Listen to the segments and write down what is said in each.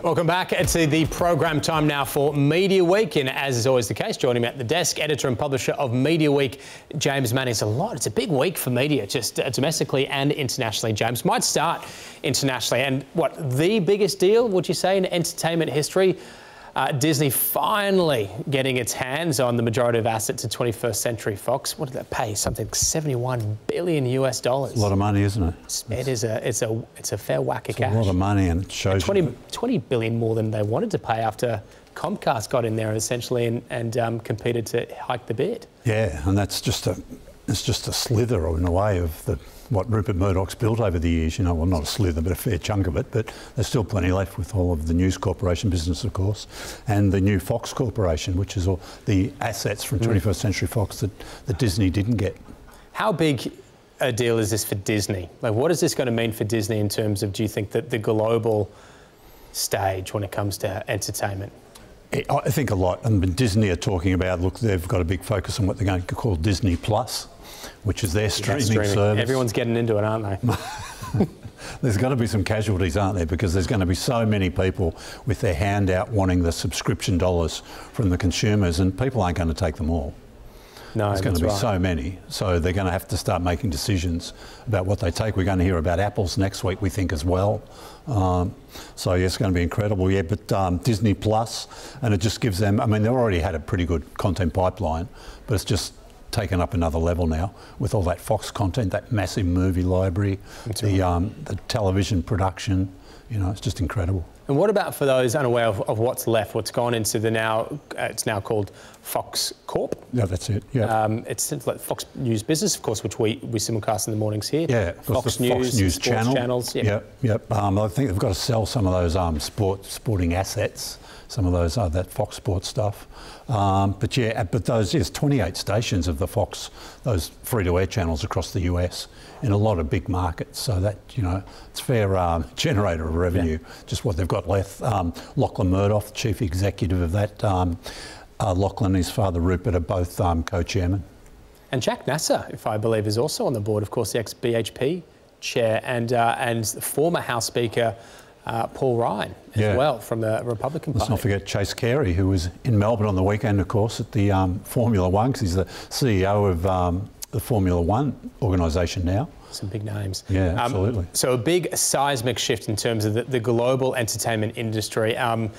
Welcome back to the program. Time now for Media Week, and as is always the case, joining me at the desk, editor and publisher of Mediaweek, James Manning. It's a big week for media, just domestically and internationally. James, might start internationally, and the biggest deal, would you say, in entertainment history? Disney finally getting its hands on the majority of assets at 21st Century Fox. What did that pay? Something like $71 billion US. It's a lot of money, isn't it? It's a fair whack of cash. A lot of money, and it shows 20 billion more than they wanted to pay after Comcast got in there essentially and competed to hike the bid. Yeah, and that's just a slither in a way of what Rupert Murdoch's built over the years. Well, not a slither, but a fair chunk of it. But there's still plenty left with all of the News Corporation business, of course, and the new Fox Corporation, which is all the assets from 21st Century Fox that Disney didn't get. How big a deal is this for Disney? What is this going to mean for Disney in terms of, do you think, that the global stage when it comes to entertainment? I think a lot. And Disney are talking about, look, they've got a big focus on what they're going to call Disney Plus, which is their streaming service. Everyone's getting into it, aren't they? There's got to be some casualties, aren't there? Because there's going to be so many people with their hand out wanting the subscription dollars from the consumers, and people aren't going to take them all. No, there's going to be so many. So they're going to have to start making decisions about what they take. We're going to hear about Apple's next week, we think, as well. So, yeah, it's going to be incredible. Yeah, but Disney Plus, and it just gives them, they've already had a pretty good content pipeline, but it's just taken up another level now with all that Fox content, that massive movie library, the television production. It's just incredible. And what about for those unaware of what's left, what's gone into it's now called Fox Corp? Yeah, that's it. Yeah. It's like Fox News Business, of course, which we simulcast in the mornings here. Yeah, Fox News channels. Yep. I think they've got to sell some of those sporting assets, some of those that Fox Sports stuff. But there's 28 stations of the Fox, those free-to-air channels across the US in a lot of big markets. So that, it's a fair generator of revenue, just what they've got left. Lachlan Murdoch, chief executive of that. Lachlan and his father Rupert are both co-chairmen. And Jack Nasser, if I believe, is also on the board, of course, the ex-BHP chair and former House Speaker Paul Ryan as well from the Republican Party. Let's not forget Chase Carey, who was in Melbourne on the weekend, of course, at the Formula One, because he's the CEO of the Formula One organisation now. Some big names. Yeah, absolutely. So a big seismic shift in terms of the global entertainment industry. And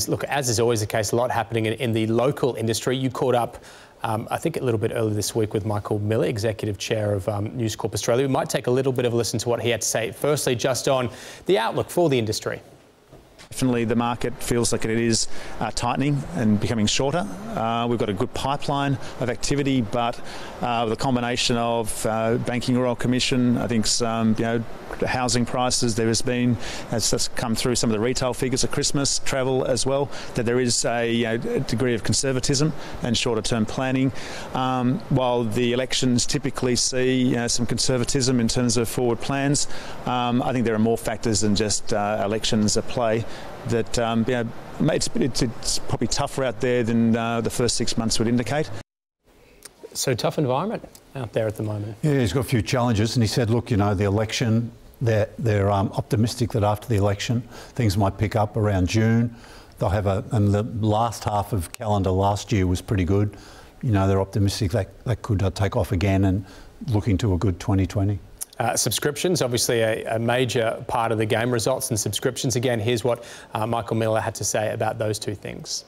look, as is always the case, a lot happening in the local industry. You caught up, I think, a little bit earlier this week with Michael Miller, Executive Chair of News Corp Australia. We might take a little bit of a listen to what he had to say, firstly, just on the outlook for the industry. Definitely the market feels like it is tightening and becoming shorter. We've got a good pipeline of activity, but with a combination of Banking Royal Commission, I think some housing prices, as that's come through some of the retail figures at Christmas, travel as well, that there is a degree of conservatism and shorter term planning. While the elections typically see some conservatism in terms of forward plans, I think there are more factors than just elections at play. That it's probably tougher out there than the first 6 months would indicate. So tough environment out there at the moment. Yeah, he's got a few challenges, and he said, look, the election, they're optimistic that after the election things might pick up around June. They'll have and the last half of calendar last year was pretty good. They're optimistic that could take off again and looking to a good 2020. Subscriptions, obviously a major part of the game. Results and subscriptions. Again, here's what Michael Miller had to say about those two things.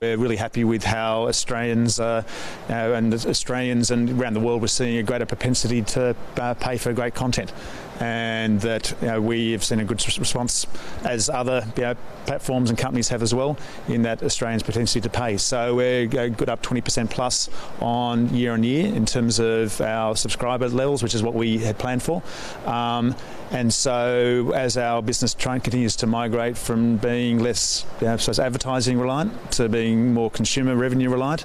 We're really happy with how Australians and around the world we're seeing a greater propensity to pay for great content, and that we have seen a good response, as other platforms and companies have as well, in that Australians' propensity to pay. So we're good, up 20% plus on year in terms of our subscriber levels, which is what we had planned for. And so as our business continues to migrate from being less advertising reliant to being more consumer revenue reliant.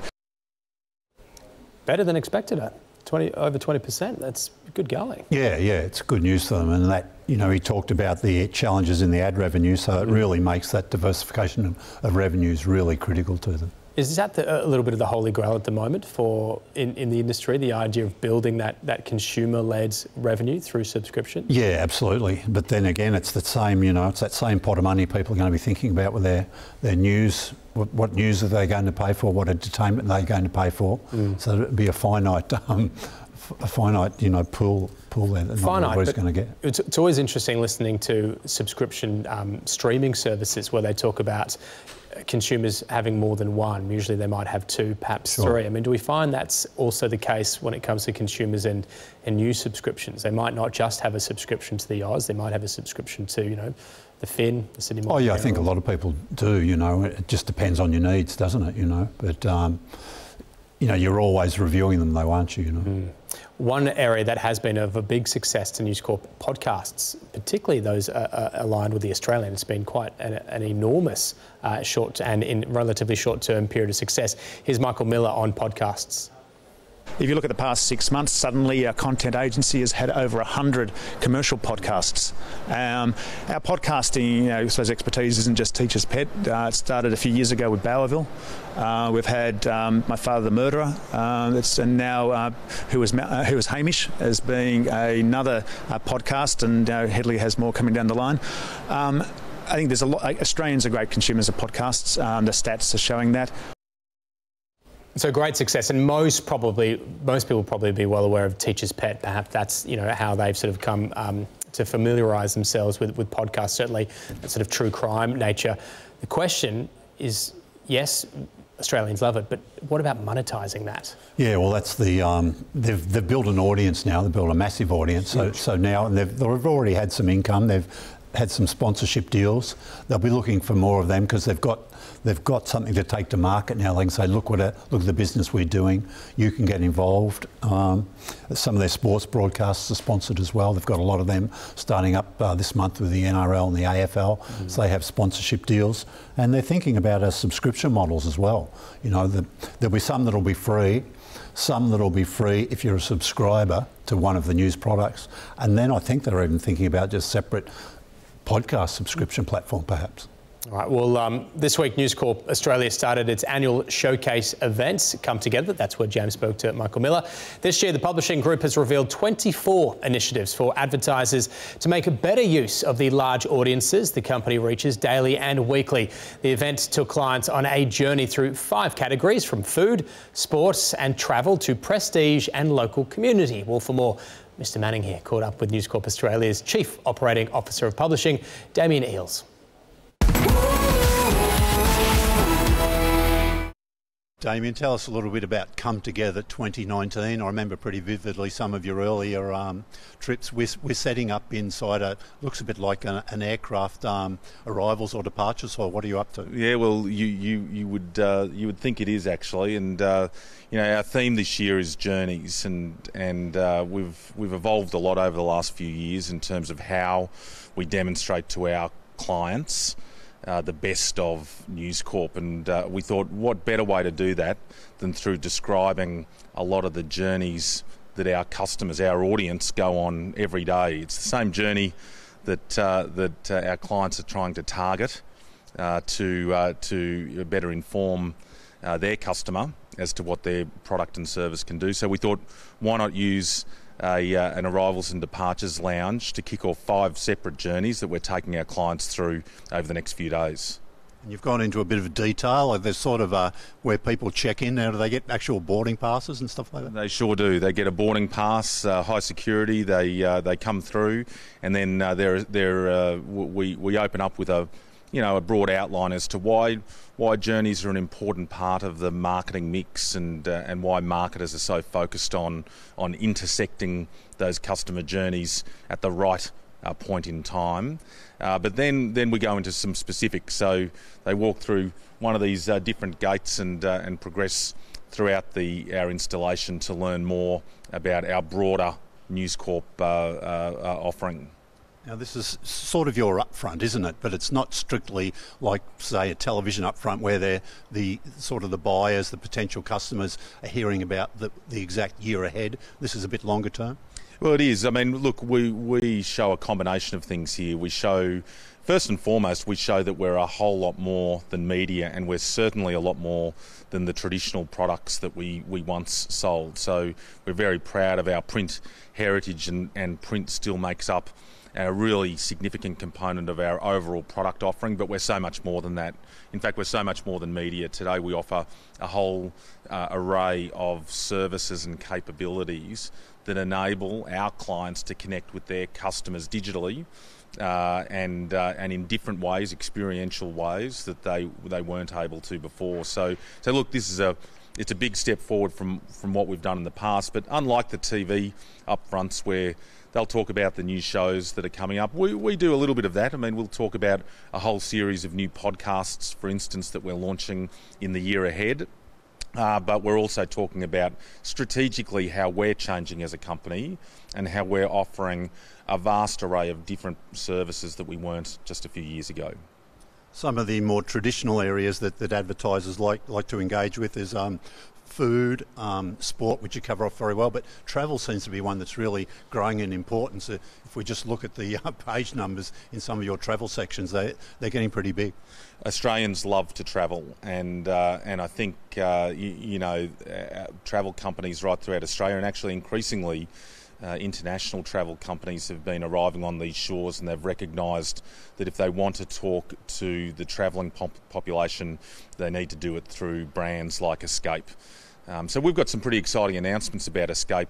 Better than expected at over 20%. That's good going. Yeah, it's good news for them, and that he talked about the challenges in the ad revenue, so it really makes that diversification of revenues really critical to them. Is that a little bit of the holy grail at the moment for in the industry, the idea of building that consumer-led revenue through subscription? Yeah, absolutely. But then again, it's the same, it's that same pot of money people are going to be thinking about with their news. What news are they going to pay for? What entertainment are they going to pay for? So it'd be a finite pool there that not everybody's going to get. It's always interesting listening to subscription streaming services where they talk about consumers having more than one. Usually they might have two, perhaps three. I mean, do we find that's also the case when it comes to consumers and new subscriptions? They might not just have a subscription to the Oz, they might have a subscription to, the Fin, the Sydney Morning. Oh yeah, I think a lot of people do, it just depends on your needs, doesn't it, but you're always reviewing them though, aren't you, One area that has been of a big success to News Corp, podcasts, particularly those aligned with the Australian. It's been quite an enormous short and in relatively short-term period of success. Here's Michael Miller on podcasts. If you look at the past 6 months, suddenly our content agency has had over 100 commercial podcasts. Our podcasting, I suppose, expertise isn't just Teacher's Pet. It started a few years ago with Bowerville. We've had My Father the Murderer, and now who was Hamish as being another podcast, and Headley has more coming down the line. I think there's a lot. Australians are great consumers of podcasts. The stats are showing that. So great success, and most people probably be well aware of Teacher's Pet. Perhaps that's how they've sort of come to familiarise themselves with podcasts. Certainly, that sort of true crime nature. The question is, yes, Australians love it, but what about monetising that? Yeah, well, that's they've built an audience now. They've built a massive audience. So now they've already had some income. They've had some sponsorship deals. They'll be looking for more of them because they've got something to take to market now. They can say, look at the business we're doing. You can get involved. Some of their sports broadcasts are sponsored as well. They've got a lot of them starting up this month with the NRL and the AFL. So they have sponsorship deals, and they're thinking about subscription models as well. There'll be some that'll be free. Some that'll be free if you're a subscriber to one of the news products, and then I think they're even thinking about just separate podcast subscription platform, perhaps. All right, well, this week News Corp Australia started its annual showcase events, Come Together. That's where James spoke to Michael Miller. This year, the publishing group has revealed 24 initiatives for advertisers to make a better use of the large audiences the company reaches daily and weekly. The event took clients on a journey through 5 categories, from food, sports and travel to prestige and local community. Well, for more, Mr Manning here caught up with News Corp Australia's Chief Operating Officer of Publishing, Damien Eales. Damien, tell us a little bit about Come Together 2019. I remember pretty vividly some of your earlier trips. We're setting up inside looks a bit like an aircraft arrivals or departures. So what are you up to? Yeah, well, you would think it is actually, and our theme this year is journeys, and we've evolved a lot over the last few years in terms of how we demonstrate to our clients the best of News Corp, and we thought what better way to do that than through describing a lot of the journeys that our customers, our audience, go on every day. It's the same journey that our clients are trying to target to better inform their customer as to what their product and service can do. So we thought, why not use an arrivals and departures lounge to kick off 5 separate journeys that we're taking our clients through over the next few days. And you've gone into a bit of detail. There's sort of where people check in. Now, do they get actual boarding passes and stuff like that? They sure do. They get a boarding pass, high security. They come through, and then we open up with a broad outline as to why journeys are an important part of the marketing mix, and why marketers are so focused on intersecting those customer journeys at the right point in time. But then we go into some specifics. So they walk through one of these different gates and progress throughout our installation to learn more about our broader News Corp offering. Now, this is sort of your upfront, isn't it? But it's not strictly like, say, a television upfront where they're the buyers, the potential customers are hearing about the exact year ahead. This is a bit longer term. Well, it is. I mean, look, we show a combination of things here. We show First and foremost, we show that we're a whole lot more than media, and we're certainly a lot more than the traditional products that we once sold. So we're very proud of our print heritage, and print still makes up a really significant component of our overall product offering, but we're so much more than that. In fact, we're so much more than media. Today we offer a whole array of services and capabilities that enable our clients to connect with their customers digitally and in different ways, experiential ways that they weren't able to before. So look, this is it's a big step forward from what we've done in the past, but unlike the TV upfronts where they'll talk about the new shows that are coming up, we do a little bit of that. I mean, we'll talk about a whole series of new podcasts, for instance, that we're launching in the year ahead. But we're also talking about strategically how we're changing as a company and how we're offering a vast array of different services that we weren't just a few years ago. Some of the more traditional areas that advertisers like to engage with is food, sport, which you cover off very well, but travel seems to be one that's really growing in importance. If we just look at the page numbers in some of your travel sections, they're getting pretty big. Australians love to travel, and I think travel companies right throughout Australia, and actually increasingly international travel companies, have been arriving on these shores, and they've recognised that if they want to talk to the travelling population, they need to do it through brands like Escape. So we've got some pretty exciting announcements about Escape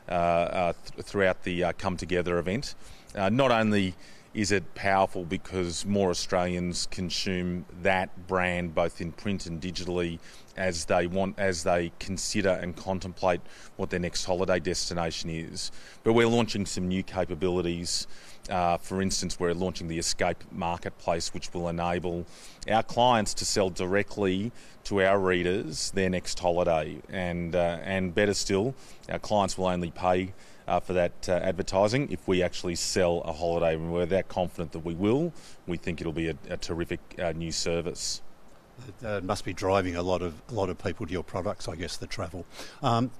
throughout the Come Together event. Not only is it powerful because more Australians consume that brand both in print and digitally as they consider and contemplate what their next holiday destination is, but we're launching some new capabilities. For instance, we're launching the Escape Marketplace, which will enable our clients to sell directly to our readers their next holiday, and better still, our clients will only pay for that advertising if we actually sell a holiday, and we're that confident that we will. We think it'll be a terrific new service. It must be driving a lot of people to your products, I guess, the travel.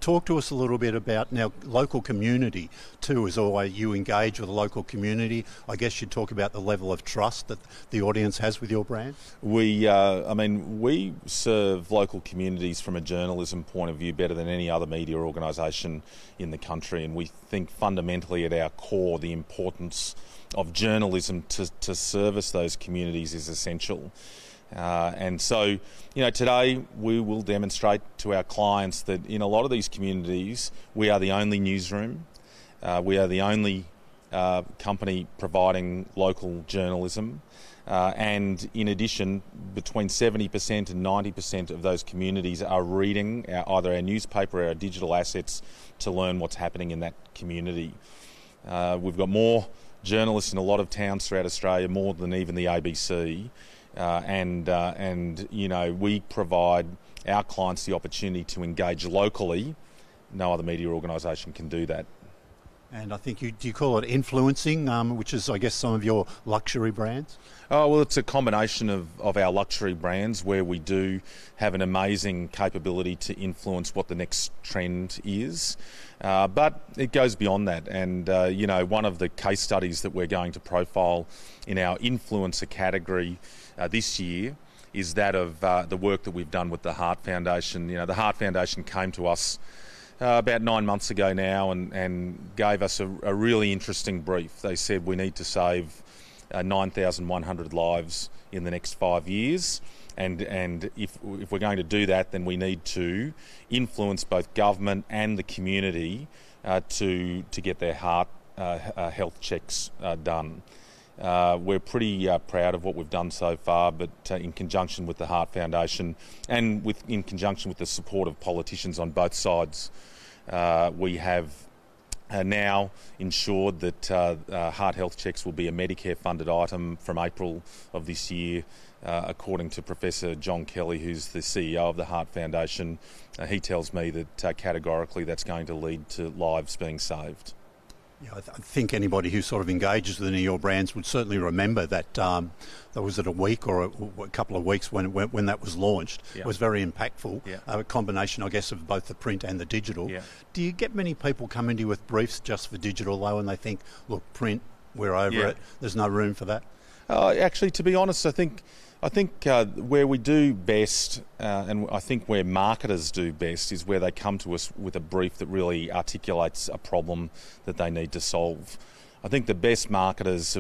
Talk to us a little bit about now local community too. Is always you engage with the local community. I guess you talk about the level of trust that the audience has with your brand. We serve local communities from a journalism point of view better than any other media organisation in the country, and we think fundamentally at our core the importance of journalism to service those communities is essential. And so, today we will demonstrate to our clients that in a lot of these communities, we are the only newsroom, we are the only company providing local journalism, and in addition, between 70% and 90% of those communities are reading either our newspaper or our digital assets to learn what's happening in that community. We've got more journalists in a lot of towns throughout Australia, more than even the ABC. We provide our clients the opportunity to engage locally. No other media organisation can do that. And I think do you call it influencing, which is, I guess, some of your luxury brands? Oh, well, it's a combination of our luxury brands where we do have an amazing capability to influence what the next trend is. But it goes beyond that. And, one of the case studies that we're going to profile in our influencer category this year is that of the work that we've done with the Heart Foundation. The Heart Foundation came to us about 9 months ago now and gave us a really interesting brief. They said we need to save 9,100 lives in the next 5 years, and if we're going to do that, then we need to influence both government and the community to get their heart health checks done. We're pretty proud of what we've done so far, but in conjunction with the Heart Foundation and in conjunction with the support of politicians on both sides, we have now ensured that heart health checks will be a Medicare-funded item from April of this year, according to Professor John Kelly, who's the CEO of the Heart Foundation. He tells me that categorically that's going to lead to lives being saved. Yeah, I think anybody who sort of engages with any of your brands would certainly remember that that was it a week or a couple of weeks when that was launched. Yeah. It was very impactful. Yeah. A combination, I guess, of both the print and the digital. Yeah. Do you get many people come into you with briefs just for digital though, and they think, look, print, we're over it, there's no room for that? Actually, to be honest, I think where we do best, and I think where marketers do best, is where they come to us with a brief that really articulates a problem that they need to solve. I think the best marketers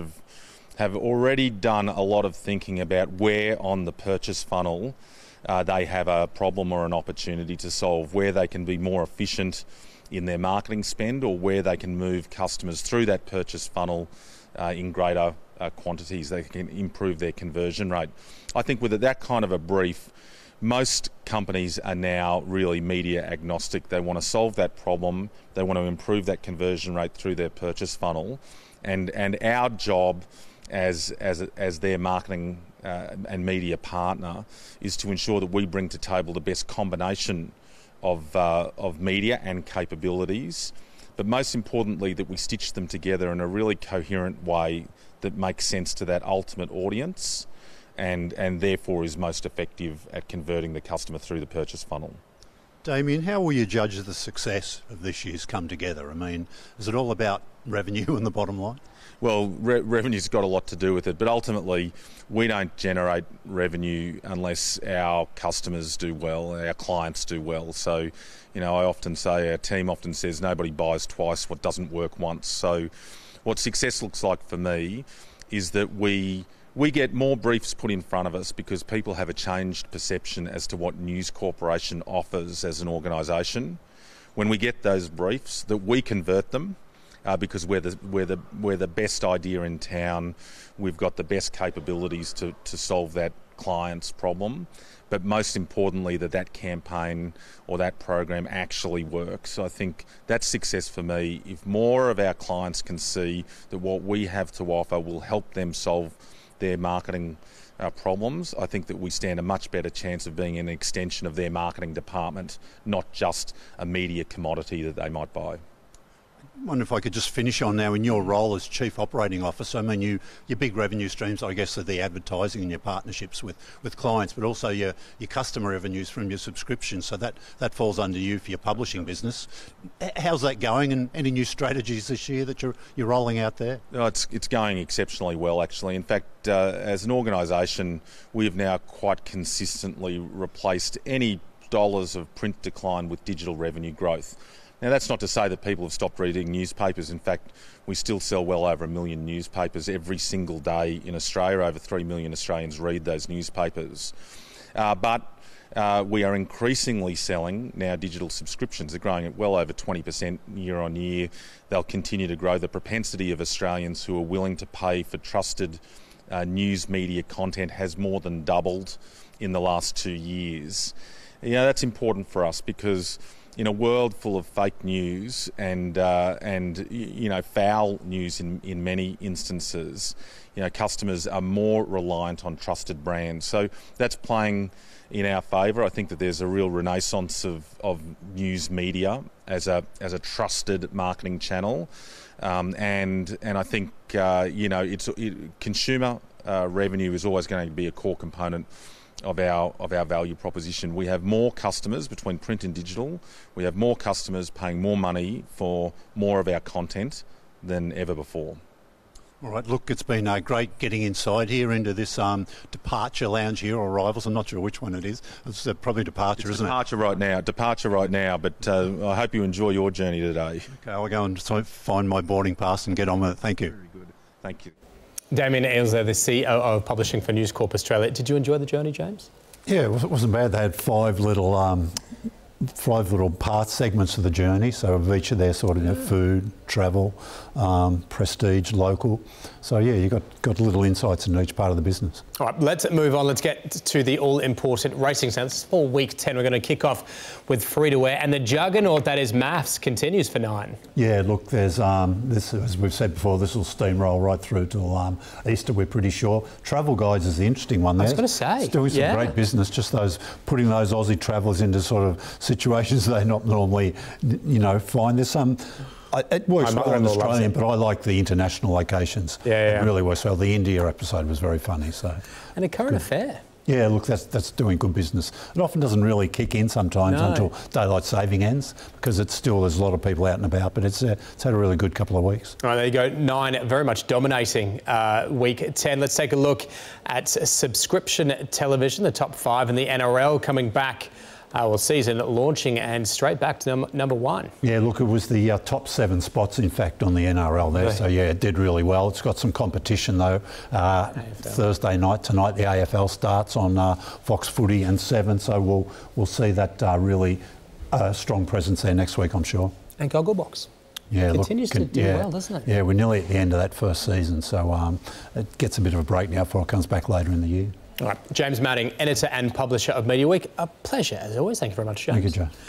have already done a lot of thinking about where on the purchase funnel they have a problem or an opportunity to solve, where they can be more efficient in their marketing spend, or where they can move customers through that purchase funnel in greater quantities. They can improve their conversion rate. I think with that kind of a brief, most companies are now really media agnostic. They want to solve that problem. They want to improve that conversion rate through their purchase funnel, and our job as their marketing and media partner is to ensure that we bring to table the best combination of media and capabilities, but most importantly that we stitch them together in a really coherent way that makes sense to that ultimate audience, and therefore is most effective at converting the customer through the purchase funnel. Damien, how will you judge the success of this year's Come Together? I mean, is it all about revenue and the bottom line? Well, revenue's got a lot to do with it, but ultimately we don't generate revenue unless our customers do well, our clients do well. So, I often say, our team often says, nobody buys twice what doesn't work once. So what success looks like for me is that we get more briefs put in front of us because people have a changed perception as to what News Corporation offers as an organisation. When we get those briefs, that we convert them. Because we're the best idea in town, we've got the best capabilities to solve that client's problem, but most importantly that campaign or that program actually works. I think that's success for me. If more of our clients can see that what we have to offer will help them solve their marketing problems, I think that we stand a much better chance of being an extension of their marketing department, not just a media commodity that they might buy. I wonder if I could just finish on now in your role as Chief Operating Officer. I mean, your big revenue streams, I guess, are the advertising and your partnerships with clients, but also your customer revenues from your subscriptions. So that falls under you for your publishing business. How's that going, and any new strategies this year that you're rolling out there? No, it's going exceptionally well, actually. In fact, as an organisation, we have now quite consistently replaced any dollars of print decline with digital revenue growth. Now, that's not to say that people have stopped reading newspapers. In fact, we still sell well over 1 million newspapers every single day in Australia. Over 3 million Australians read those newspapers. But we are increasingly selling now digital subscriptions. They're growing at well over 20% year on year. They'll continue to grow. The propensity of Australians who are willing to pay for trusted news media content has more than doubled in the last 2 years. That's important for us because in a world full of fake news and foul news in many instances, customers are more reliant on trusted brands. So that's playing in our favour. I think that there's a real renaissance of news media as a trusted marketing channel, and I think consumer revenue is always going to be a core component of our value proposition. We have more customers between print and digital. We have more customers paying more money for more of our content than ever before. All right, look, it's been great getting inside here into this departure lounge here, or arrivals. I'm not sure which one it is. It's probably departure, isn't it? Departure right now, but I hope you enjoy your journey today. Okay, I'll go and find my boarding pass and get on with it. Thank you. Very good. Thank you. Damien Eales there, the CEO of Publishing for News Corp Australia. Did you enjoy the journey, James? Yeah, it wasn't bad. They had five little part segments of the journey. So of each of their sort of food, travel, prestige, local. So yeah, you got little insights into each part of the business. All right, let's move on. Let's get to the all-important racing sense. For week 10, we're going to kick off with free-to-air, and the juggernaut that is maths continues for 9. Yeah, look, there's this, as we've said before, this will steamroll right through till Easter, we're pretty sure. Travel guides is the interesting one there. I was going to say. It's doing some great business, just putting those Aussie travellers into sort of situations they not normally, find. There's some. It works well in Australian, but I like the international locations. Yeah. It really works well. The India episode was very funny. So. And a current affair. Yeah, look, that's doing good business. It often doesn't really kick in sometimes until daylight saving ends, because there's a lot of people out and about, but it's had a really good couple of weeks. All right, there you go. 9 very much dominating week 10. Let's take a look at subscription television, the top 5 in the NRL coming back. Season launching and straight back to number 1. Yeah, look, it was the top 7 spots, in fact, on the NRL there. So, yeah, it did really well. It's got some competition, though. Thursday night tonight, the AFL starts on Fox Footy and 7. So we'll see that really strong presence there next week, I'm sure. And Gogglebox. Yeah, continues to do well, doesn't it? Yeah, we're nearly at the end of that first season. So it gets a bit of a break now before it comes back later in the year. All right, James Manning, editor and publisher of Mediaweek. A pleasure, as always. Thank you very much, James. Thank you, Joe.